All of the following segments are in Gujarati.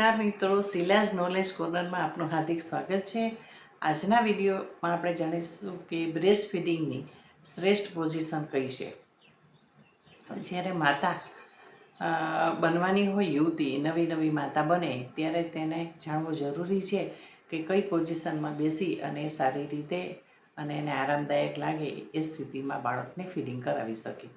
નમસ્કાર મિત્રો, શિલાજ નોલેજ કોર્નરમાં આપનું હાર્દિક સ્વાગત છે। આજના વિડીયોમાં આપણે જાણીશું કે બ્રેસ્ટ ફીડિંગની શ્રેષ્ઠ પોઝિશન કઈ છે। જ્યારે માતા બનવાની હોય, યુવતી નવી માતા બને ત્યારે તેને જાણવું જરૂરી છે કે કઈ પોઝિશનમાં બેસી અને સારી રીતે અને એને આરામદાયક લાગે એ સ્થિતિમાં બાળકને ફીડિંગ કરાવી શકે।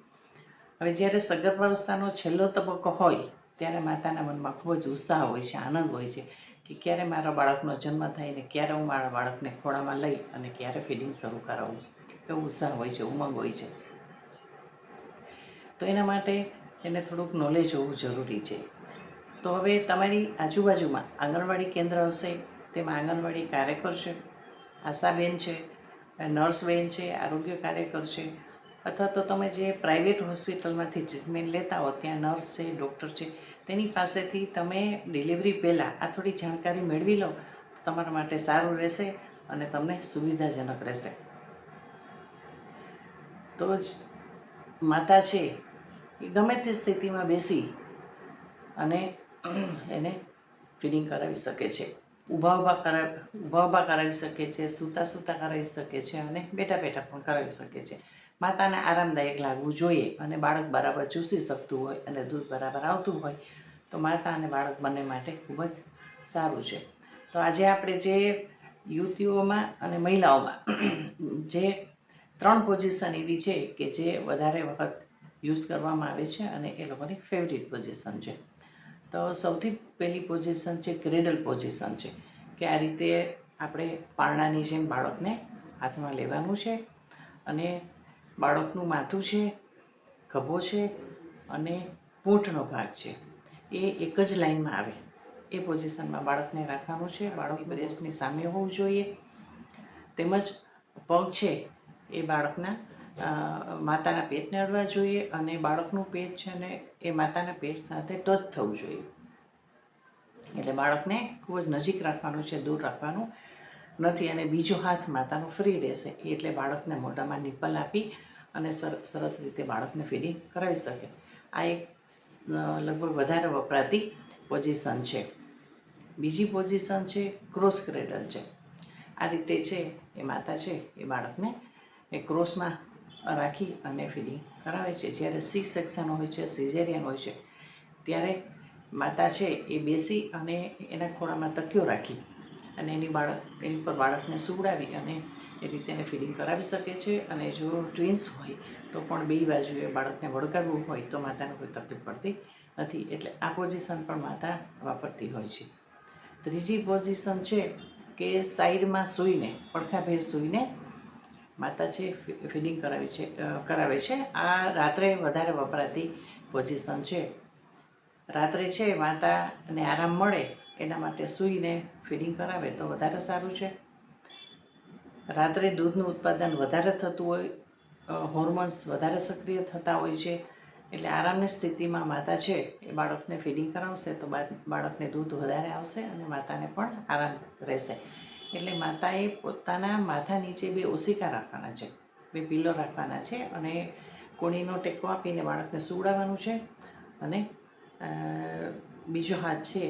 હવે જ્યારે સગર્ભાવસ્થાનો છેલ્લો તબક્કો હોય ત્યારે માતાના મનમાં ખૂબ જ ઉત્સાહ હોય છે, આનંદ હોય છે કે ક્યારે મારા બાળકનો જન્મ થાય ને ક્યારે હું મારા બાળકને ખોળામાં લઈ અને ક્યારે ફીડિંગ શરૂ કરાવું, એવો ઉત્સાહ હોય છે, ઉમંગ હોય છે। તો એના માટે એને થોડુંક નોલેજ હોવું જરૂરી છે। તો હવે તમારી આજુબાજુમાં આંગણવાડી કેન્દ્ર હશે, તેમાં આંગણવાડી કાર્યકર છે, આશાબેન છે, નર્સબેન છે, આરોગ્ય કાર્યકર છે, અથવા તો તમે જે પ્રાઇવેટ હોસ્પિટલમાંથી ટ્રીટમેન્ટ લેતા હો ત્યાં નર્સ છે, ડૉક્ટર છે, તેની પાસેથી તમે ડિલિવરી પહેલાં આ થોડી જાણકારી મેળવી લો તો તમારા માટે સારું રહેશે અને તમને સુવિધાજનક રહેશે। તો જ માતા છે એ ગમે તે સ્થિતિમાં બેસી અને એને ફીડિંગ કરાવી શકે છે। ઊભા કરાવી શકે છે, સૂતા કરાવી શકે છે અને બેઠા પણ કરાવી શકે છે। માતાને આરામદાયક લાગવું જોઈએ અને બાળક બરાબર ચૂસી શકતું હોય અને દૂધ બરાબર આવતું હોય તો માતા અને બાળક બંને માટે ખૂબ જ સારું છે। તો આજે આપણે જે યુવતીઓમાં અને મહિલાઓમાં જે 3 પોઝિશન એવી છે કે જે વધારે વખત યુઝ કરવામાં આવે છે અને એ લોકોની ફેવરિટ પોઝિશન છે। તો સૌથી પહેલી પોઝિશન છે ક્રેડલ પોઝિશન છે કે આ રીતે આપણે પારણાની જેમ બાળકને હાથમાં લેવાનું છે અને બાળકનું માથું છે, ખભો છે અને પૂંછનો ભાગ છે એ એક જ લાઇનમાં આવે એ પોઝિશનમાં બાળકને રાખવાનું છે। બાળક બ્રેસ્ટની સામે હોવું જોઈએ, તેમજ પગ છે એ બાળકના માતાના પેટને અડવા જોઈએ અને બાળકનું પેટ છે ને એ માતાના પેટ સાથે ટચ થવું જોઈએ। એટલે બાળકને ખૂબ જ નજીક રાખવાનું છે, દૂર રાખવાનું નથી અને બીજો હાથ માતાનો ફ્રી રહેશે એટલે બાળકને મોઢામાં નિપ્પલ આપી અને સરસ રીતે બાળકને ફીડિંગ કરાવી શકે। આ એક લગભગ વધારે વપરાતી પોઝિશન છે। બીજી પોઝિશન છે ક્રોસ ક્રેડલ છે। આ રીતે છે એ માતા છે એ બાળકને એ ક્રોસમાં રાખી અને ફીડિંગ કરાવે છે। જ્યારે સી સેક્શન હોય છે, સિઝેરિયન હોય છે ત્યારે માતા છે એ બેસી અને એના ખોળામાં તકિયો રાખી અને એની પર બાળકને સુવડાવી અને એ રીતે એને ફીડિંગ કરાવી શકે છે। અને જો ટ્વિન્સ હોય તો પણ બે બાજુએ બાળકને વળગાડવું હોય તો માતાને કોઈ તકલીફ પડતી નથી, એટલે આ પોઝિશન પણ માતા વાપરતી હોય છે। ત્રીજી પોઝિશન છે કે સાઈડમાં સૂઈને, પડખાભેર સૂઈને માતા છે ફીડિંગ કરાવે છે। આ રાત્રે વધારે વપરાતી પોઝિશન છે। રાત્રે છે માતાને આરામ મળે એના માટે સૂઈને ફીડિંગ કરાવે તો વધારે સારું છે। રાત્રે દૂધનું ઉત્પાદન વધારે થતું હોય, હોર્મોન્સ વધારે સક્રિય થતા હોય છે એટલે આરામની સ્થિતિમાં માતા છે એ બાળકને ફીડિંગ કરાવશે તો બાળકને દૂધ વધારે આવશે અને માતાને પણ આરામ રહેશે। એટલે માતાએ પોતાના માથા નીચે 2 ઓશિકા રાખવાના છે, 2 પિલો રાખવાના છે અને કોણીનો ટેકો આપીને બાળકને સુવડાવવાનું છે અને બીજો હાથ છે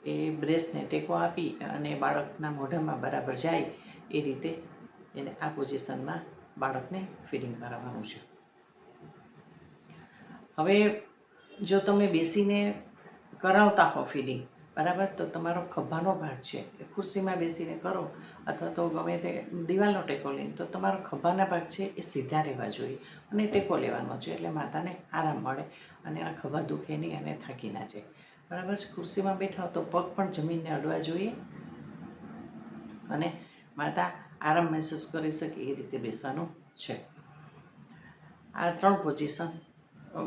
એ બ્રેસ્ટને ટેકો આપી અને બાળકના મોઢામાં બરાબર જાય એ રીતે એને આ પોઝિશનમાં બાળકને ફીડિંગ કરાવવાનું છે। હવે જો તમે બેસીને કરાવતા હો ફીડિંગ બરાબર, તો તમારો ખભાનો ભાગ છે એ ખુરશીમાં બેસીને કરો અથવા તો ગમે તે દિવાલનો ટેકો લઈને તો તમારો ખભાના ભાગ છે એ સીધા રહેવા જોઈએ અને ટેકો લેવાનો છે એટલે માતાને આરામ મળે અને આ ખભા દુખે નહીં અને થાકી ના જાય બરાબર। ખુરશીમાં બેઠા તો પગ પણ જમીનને અડવા જોઈએ અને માતા આરામ મહેસૂસ કરી શકે એ રીતે બેસવાનું છે। આ 3 પોઝિશન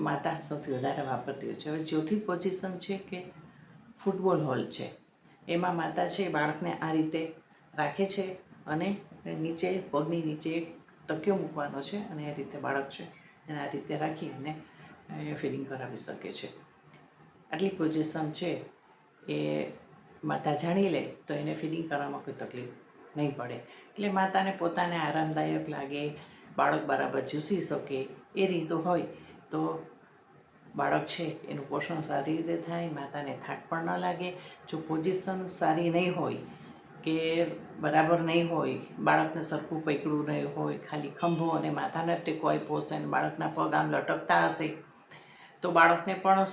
માતા સૌથી વધારે વાપરતી હોય છે। હવે ચોથી પોઝિશન છે કે ફૂટબોલ હોલ છે। એમાં માતા છે બાળકને આ રીતે રાખે છે અને નીચે પગની નીચે તકિયો મૂકવાનો છે અને એ રીતે બાળક છે એને આ રીતે રાખી અને ફીડિંગ કરાવી શકે છે। આટલી પોઝિશન છે એ માતા જાણી લે તો એને ફીડિંગ કરવામાં કોઈ તકલીફ નહીં પડે। એટલે માતાને પોતાને આરામદાયક લાગે, બાળક બરાબર ચૂસી શકે એ રીતો હોય તો બાળક છે એનું પોષણ સારી રીતે થાય, માતાને થાક પણ ન લાગે. જો પોઝિશન સારી નહીં હોય કે બરાબર નહીં હોય, બાળકને સરખું પકડું નહીં હોય, ખાલી ખંભો અને માથાના ટેકો આપ્યો હશે અને બાળકના પગ આમ લટકતા હશે તો બાળકને પણ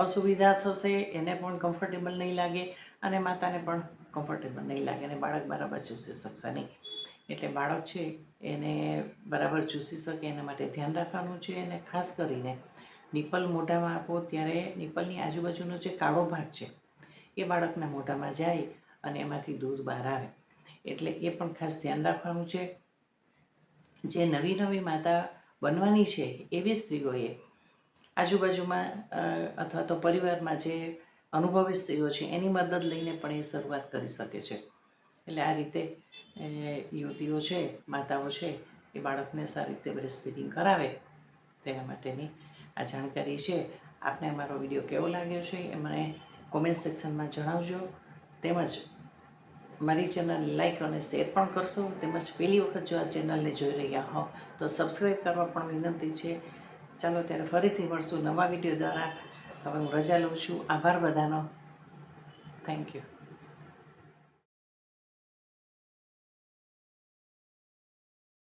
અસુવિધા થશે, એને પણ કમ્ફર્ટેબલ નહીં લાગે અને માતાને પણ કમ્ફર્ટેબલ નહીં લાગે અને બાળક બરાબર ચૂસી શકશે નહીં. એટલે બાળક છે એને બરાબર ચૂસી શકે એના માટે ધ્યાન રાખવાનું છે. અને ખાસ કરીને નિપલ મોઢામાં આપો ત્યારે નિપલની આજુબાજુનો જે કાળો ભાગ છે એ બાળકના મોઢામાં જાય અને એમાંથી દૂધ બહાર આવે. એટલે એ પણ ખાસ ધ્યાન રાખવાનું છે. જે નવી નવી માતા બનવાની છે એવી સ્ત્રીઓએ આજુબાજુમાં અથવા તો પરિવારમાં જે અનુભવી સ્ત્રીઓ છે એની મદદ લઈને પણ એ શરૂઆત કરી શકે છે. એટલે આ રીતે યુવતીઓ છે, માતાઓ છે એ બાળકને સારી રીતે બ્રેસ્ટ ફીડિંગ કરાવે તેના માટેની આ જાણકારી છે. આપને અમારો વિડીયો કેવો લાગ્યો છે એ મને કોમેન્ટ સેક્શનમાં જણાવજો. તેમજ મારી ચેનલ લાઈક અને શેર પણ કરશો. તેમજ પહેલી વખત જો આ ચેનલને જોઈ રહ્યા હો તો સબસ્ક્રાઈબ કરવા પણ વિનંતી છે. ચાલો ત્યારે ફરીથી મળશું નવા વિડીયો દ્વારા. હવે હું રજા લઉં છું. આભાર બધાનો. Thank you.